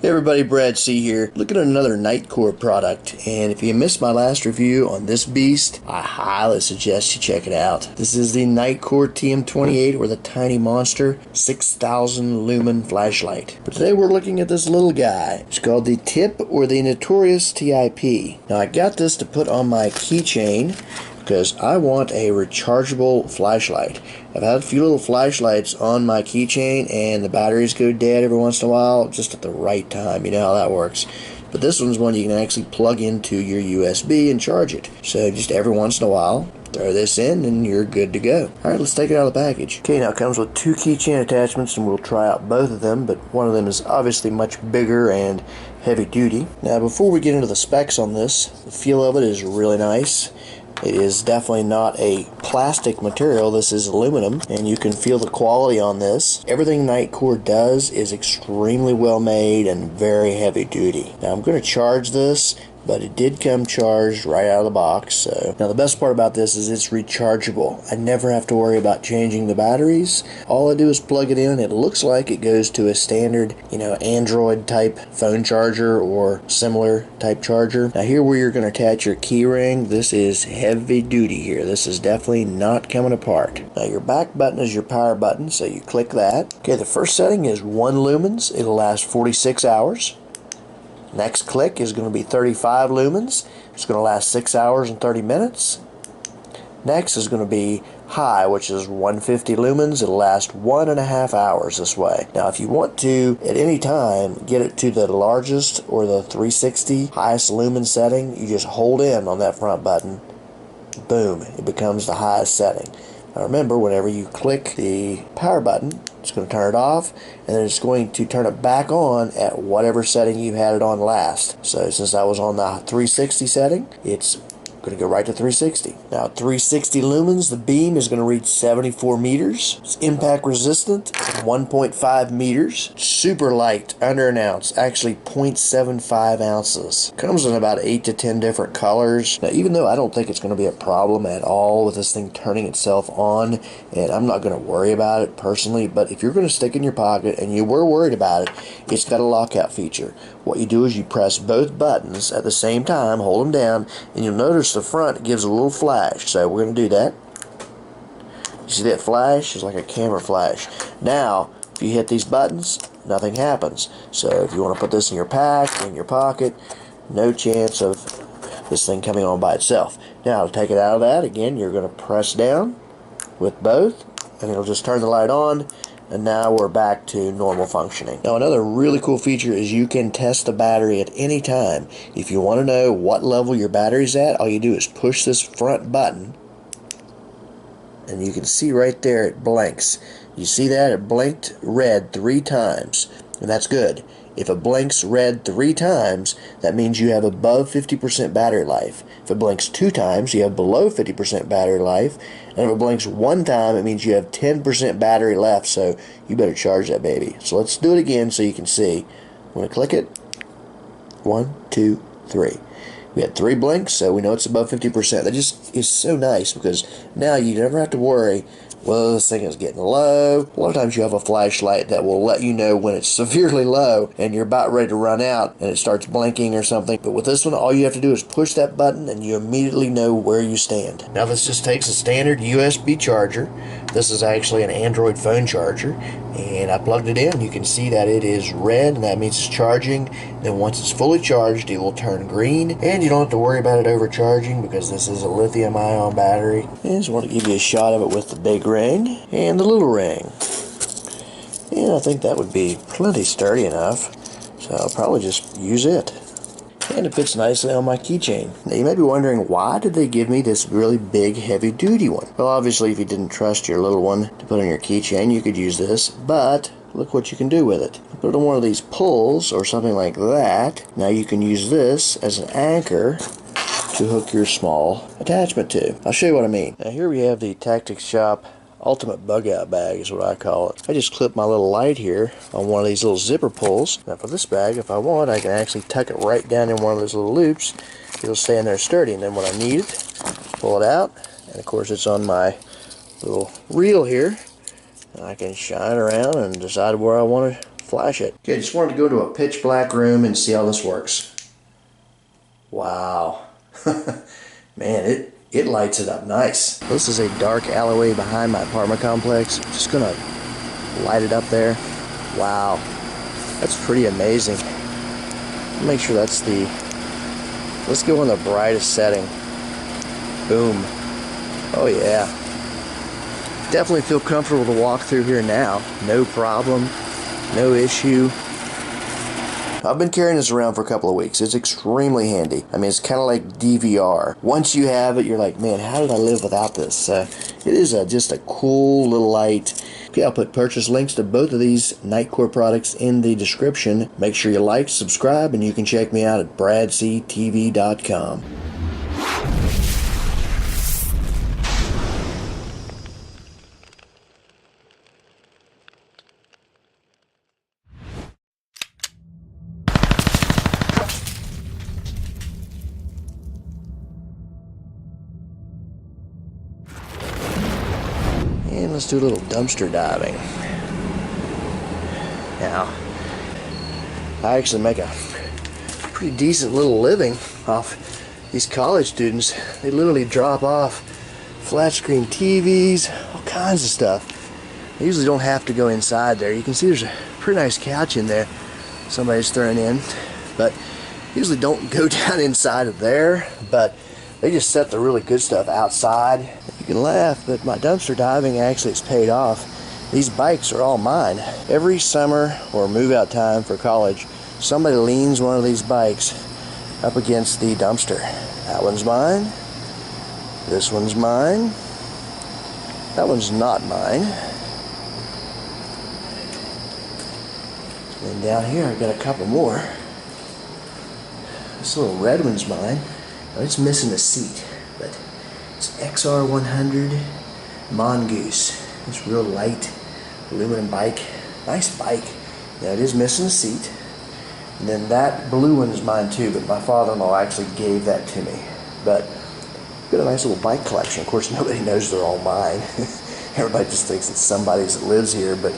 Hey everybody, Brad C here. Looking at another Nitecore product, and if you missed my last review on this beast, I highly suggest you check it out. This is the Nitecore TM28, or the Tiny Monster 6000 Lumen flashlight. But today we're looking at this little guy. It's called the Tip, or the Notorious TIP. Now I got this to put on my keychain because I want a rechargeable flashlight. I've had a few little flashlights on my keychain and the batteries go dead every once in a while, just at the right time. You know how that works. But this one's one you can actually plug into your USB and charge it. So just every once in a while, throw this in and you're good to go. Alright, let's take it out of the package. Okay, now it comes with two keychain attachments and we'll try out both of them, but one of them is obviously much bigger and heavy duty. Now before we get into the specs on this, the feel of it is really nice. It is definitely not a plastic material. This is aluminum, and you can feel the quality on this. Everything Nitecore does is extremely well made and very heavy duty. Now I'm going to charge this, but it did come charged right out of the box. So now the best part about this is it's rechargeable. I never have to worry about changing the batteries. All I do is plug it in. It looks like it goes to a standard, Android type phone charger or similar type charger. Now here where you're going to attach your key ring, this is heavy duty here. This is definitely not coming apart. Now your back button is your power button, so you click that. Okay, the first setting is 1 lumens. It'll last 46 hours. Next click is going to be 35 lumens. It's going to last 6 hours and 30 minutes. Next is going to be high, which is 150 lumens. It'll last 1.5 hours this way. Now if you want to at any time get it to the largest or the 360 highest lumen setting, you just hold in on that front button. Boom, it becomes the highest setting. Now remember, whenever you click the power button, it's going to turn it off, and then it's going to turn it back on at whatever setting you had it on last. So since I was on the 360 setting, it's going to go right to 360. Now 360 lumens, the beam is going to reach 74 meters. It's impact resistant, 1.5 meters. Super light, under an ounce, actually 0.75 ounces. Comes in about 8 to 10 different colors. Now even though I don't think it's going to be a problem at all with this thing turning itself on, and I'm not going to worry about it personally, but if you're going to stick in your pocket and you were worried about it, it's got a lockout feature. What you do is you press both buttons at the same time, hold them down, and you'll notice the front gives a little flash. So we're going to do that. You see that flash? It's like a camera flash. Now if you hit these buttons, nothing happens. So if you want to put this in your pack, in your pocket, no chance of this thing coming on by itself. Now to take it out of that, again, you're going to press down with both and it'll just turn the light on. And now we're back to normal functioning. Now another really cool feature is you can test the battery at any time. If you want to know what level your battery's at, all you do is push this front button and you can see right there it blinks. You see that? It blinked red 3 times, and that's good. If it blinks red 3 times, that means you have above 50% battery life. If it blinks 2 times, you have below 50% battery life. And if it blinks 1 time, it means you have 10% battery left, so you better charge that baby. So let's do it again so you can see. I'm going to click it. 1, 2, 3. We had 3 blinks, so we know it's above 50%. That just is so nice because now you never have to worry, well, this thing is getting low. A lot of times you have a flashlight that will let you know when it's severely low and you're about ready to run out and it starts blinking or something. But with this one, all you have to do is push that button and you immediately know where you stand. Now this just takes a standard USB charger. This is actually an Android phone charger, and I plugged it in. You can see that it is red, and that means it's charging. Then once it's fully charged, it will turn green, and you don't have to worry about it overcharging because this is a lithium-ion battery. And I just want to give you a shot of it with the big ring and the little ring. And I think that would be plenty sturdy enough, so I'll probably just use it. And it fits nicely on my keychain. Now you may be wondering, why did they give me this really big heavy duty one? Well, obviously if you didn't trust your little one to put on your keychain, you could use this, but look what you can do with it. Put it on one of these pulls or something like that. Now you can use this as an anchor to hook your small attachment to. I'll show you what I mean. Now here we have the Tacticshop ultimate bug out bag is what I call it. I just clip my little light here on one of these little zipper pulls. Now for this bag, if I want, I can actually tuck it right down in one of those little loops. It'll stay in there sturdy, and then when I need it, pull it out, and of course it's on my little reel here. And I can shine around and decide where I want to flash it. Okay, just wanted to go to a pitch black room and see how this works. Wow. Man, it lights it up nice. This is a dark alleyway behind my apartment complex. Just gonna light it up there. Wow. That's pretty amazing. Make sure that's the... Let's go on the brightest setting. Boom. Oh yeah. Definitely feel comfortable to walk through here now. No problem. No issue. I've been carrying this around for a couple of weeks. It's extremely handy. I mean, it's kind of like DVR. Once you have it, you're like, man, how did I live without this? It is just a cool little light. Okay, I'll put purchase links to both of these Nitecore products in the description. Make sure you like, subscribe, and you can check me out at bradctv.com. And let's do a little dumpster diving. Now, I actually make a pretty decent little living off these college students. They literally drop off flat screen TVs, all kinds of stuff. They usually don't have to go inside there. You can see there's a pretty nice couch in there somebody's thrown in, but usually don't go down inside of there, but they just set the really good stuff outside. You can laugh, but my dumpster diving actually has paid off. These bikes are all mine. Every summer or move out time for college, somebody leans one of these bikes up against the dumpster. That one's mine. This one's mine. That one's not mine. And down here I've got a couple more. This little red one's mine. Now it's missing a seat, but it's XR100 Mongoose. It's real light aluminum bike. Nice bike. Now it is missing a seat. And then that blue one is mine too, but my father-in-law actually gave that to me. But I've got a nice little bike collection. Of course, nobody knows they're all mine. Everybody just thinks it's somebody's that lives here, but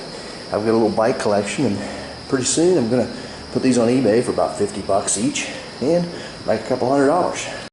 I've got a little bike collection, and pretty soon I'm gonna put these on eBay for about 50 bucks each and make a couple $100.